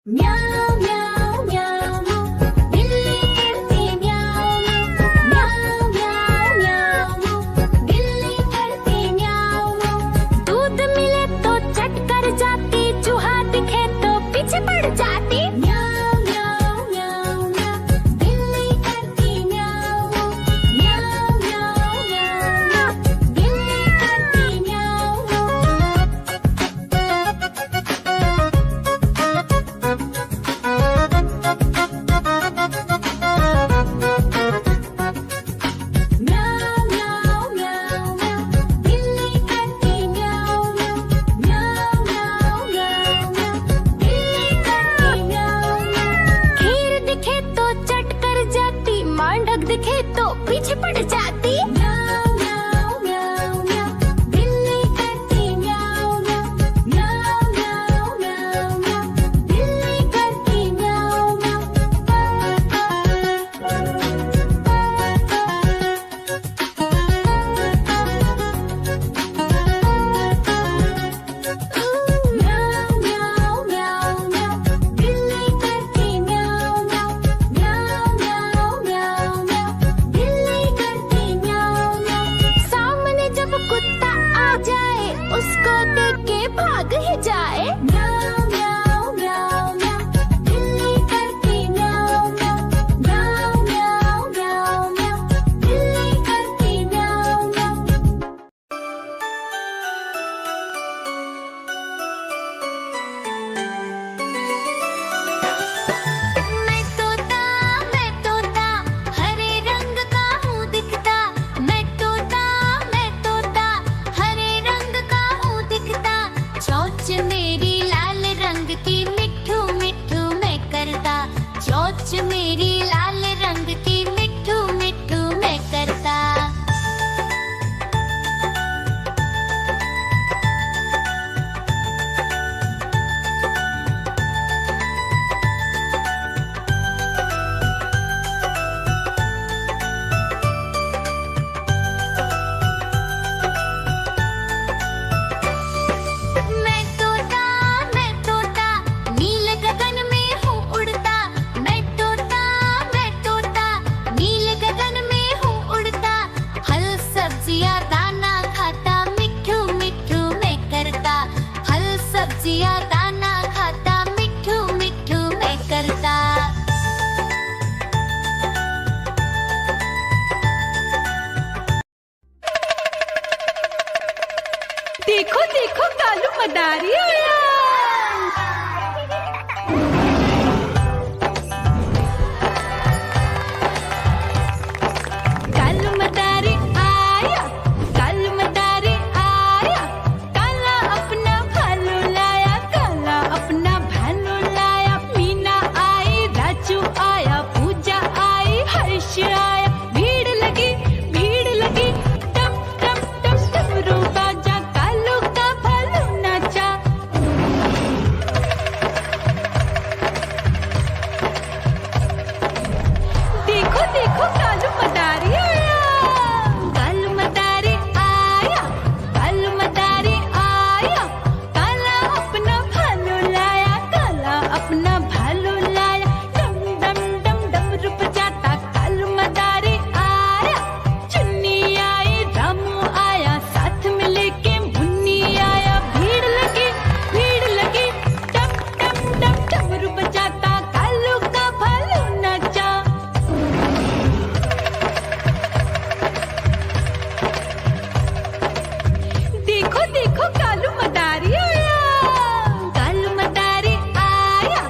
म्याऊ म्याऊ म्याऊ बिल्ली करती म्याऊ म्याऊ म्याऊ म्याऊ बिल्ली करती म्याऊ। दूध मिले तो चट कर जाती, चूहा दिखे तो पीछे पड़ जाती। म्याऊ म्याऊ म्याऊ म्याऊ बिल्ली करती म्याऊ म्याऊ म्याऊ म्याऊ बिल्ली करती म्याऊ। म्याऊ म्याऊ म्याऊ म्याऊ बिल्ली करती म्याऊ म्याऊ म्याऊ म्याऊ म्याऊ बिल्ली करती म्याऊ। खीर दिखे तो चट कर जाती, मांडक दिखे तो पीछे पड़ जाती। म्याऊ म्याऊ म्याऊ म्याऊ बिल्ली करती म्याऊ म्याऊ म्याऊ म्याऊ म्याऊ बिल्ली करती म्याऊ म्याऊ म्याऊ म्याऊ म्याऊ बिल्ली करती म्याऊ म्याऊ म्याऊ म्याऊ म्याऊ बिल्ली करती म्याऊ। सामने जब कुत्ता आ जाए, उसको देख के भाग ही जाए। म्याऊ म्याऊ म्याऊ म्याऊ बिल्ली करती म्याऊ म्याऊ म्याऊ म्याऊ म्याऊ बिल्ली करती म्याऊ म्याऊ। मैं तोता हरे रंग का हूँ दिखता। मैं तोता हरे रंग का हूँ दिखता। चोंच मेरी लाल रंग की, मिट्ठू मिट्ठू मैं करता। चोंच मेरी लाल रंग की, मिट्ठू मिट्ठू मैं करता। मैं तोता नील गगन में हूँ उड़ता। मैं तोता नील गगन में हूँ उड़ता। फल सब्जियाँ दाना खाता, मिट्ठू मिट्ठू मैं करता। फल सब्जियाँ दाना खाता, मिट्ठू मिट्ठू मैं करता। देखो देखो कालू मदारी आया। कालू मदारी आया, कालू मदारी आया। काला अपना भालू लाया, काला अपना भालू लाया। मीना आई, राजू आया, पूजा आई, हर्ष आया। भीड़ लगी टम टम टम डमरू बाजा। कालू का भालू नाचा। देखो देखो कालू मदारी आया। कालू मदारी आया, कालू मदारी आया। काला अपना भालू लाया, काला अपना भालू लाया। डम डम डम डमरू बजाता कालू मदारी आया। चुन्नी आई, रामू आया, साथ में लेके मुन्नी आया। भीड़ लगी टम टम टम डमरू बजाता कालू का भालू नाचा। देखो देखो कालू मदारी आया। कालू मदारी आया,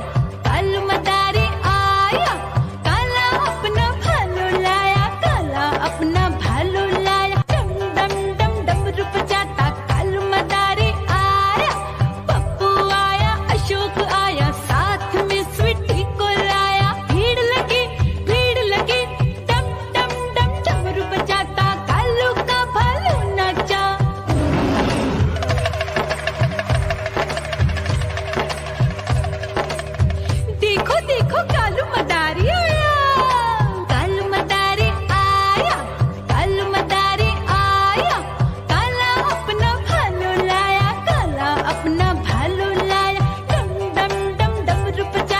कालू मदारी आया। काला अपना भालू लाया, काला अपना भालू लाया। डम डम डम डमरू बजाता कालू मदारी आया। पप्पू आया, अशोक आया, साथ में स्वीटी को लाया। भीड़ लगी टम टम डम डमरू बजाता कालू का भालू नाचा। देखो देखो कालू मदारी आया। कालू मदारी आया, कालू मदारी आया। काला अपना भालू लाया, काला अपना भालू लाया। डम डम डम डमरू बजा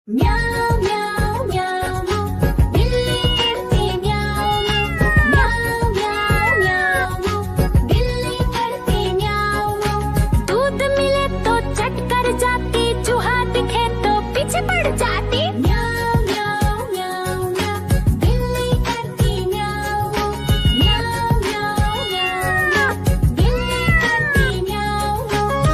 म्याऊ म्याऊ म्याऊ म्याऊ बिल्ली करती म्याऊ म्याऊ म्याऊ म्याऊ म्याऊ बिल्ली करती म्याऊ म्याऊ दूध मिले तो चट कर जाती चूहा दिखे तो पीछे पड़ जाती म्याऊ म्याऊ म्याऊ म्याऊ बिल्ली करती म्याऊ म्याऊ म्याऊ म्याऊ म्याऊ बिल्ली करती म्याऊ म्याऊ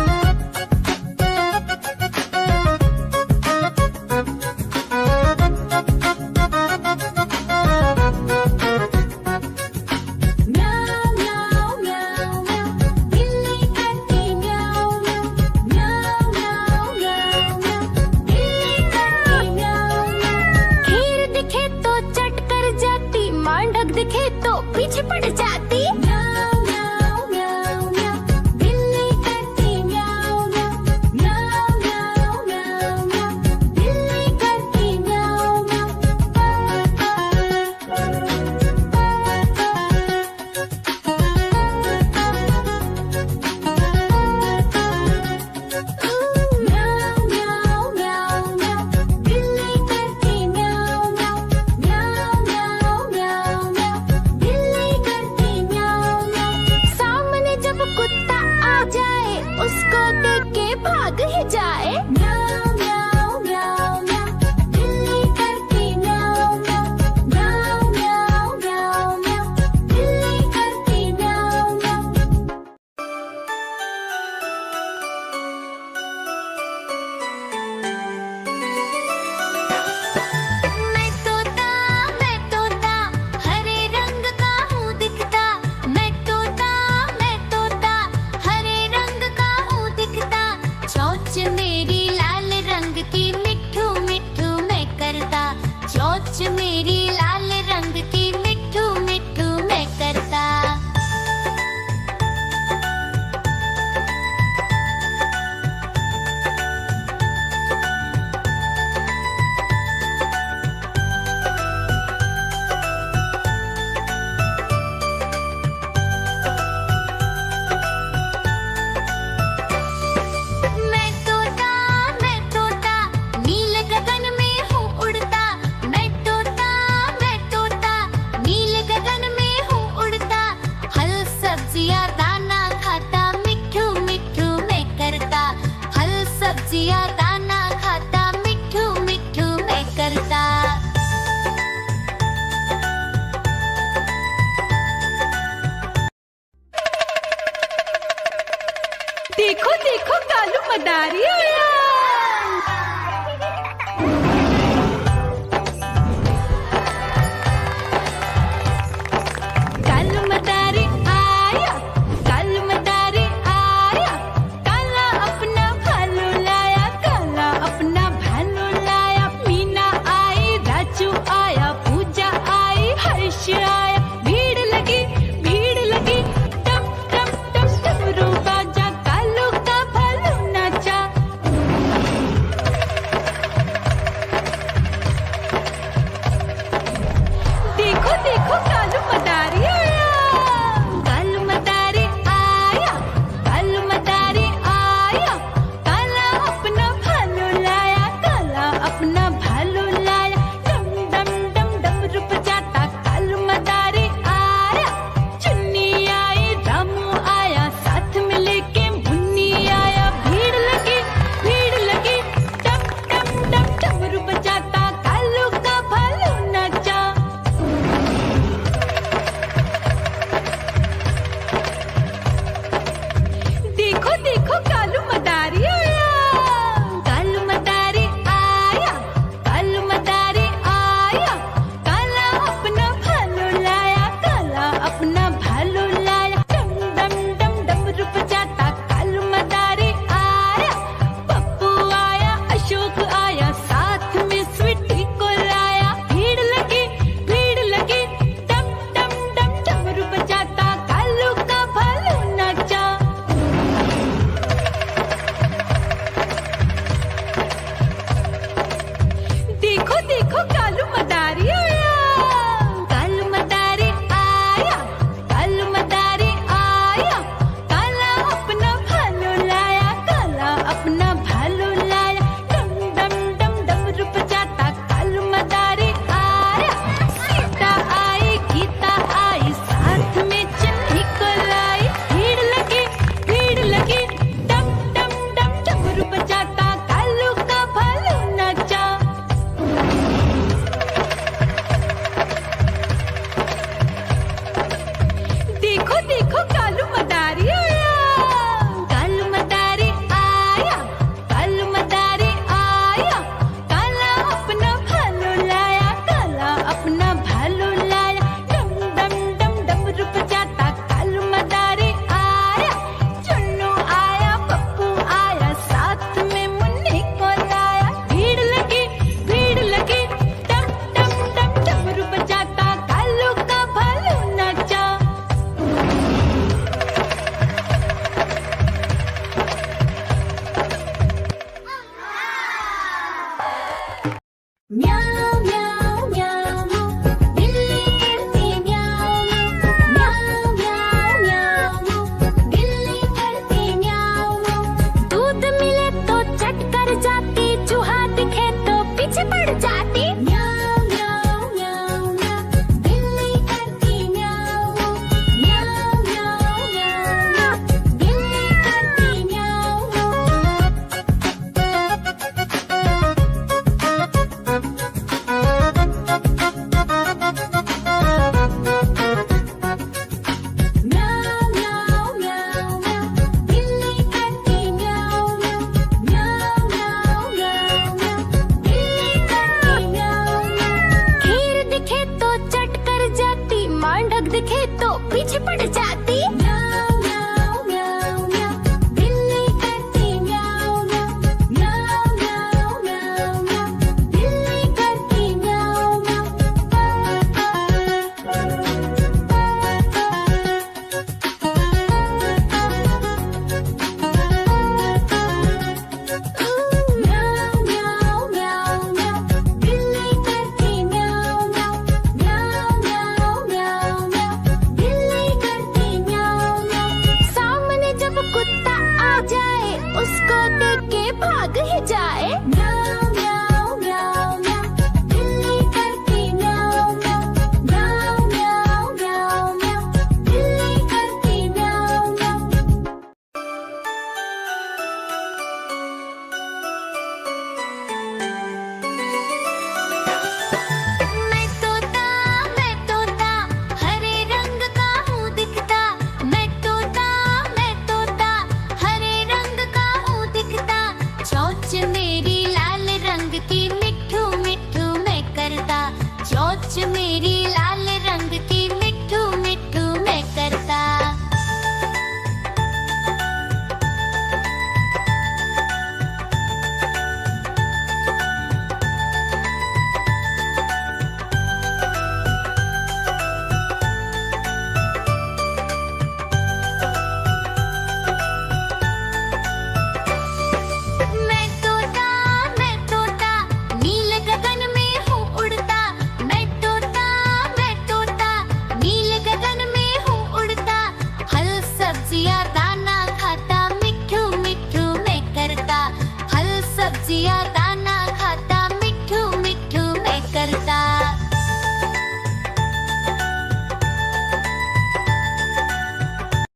म्याऊ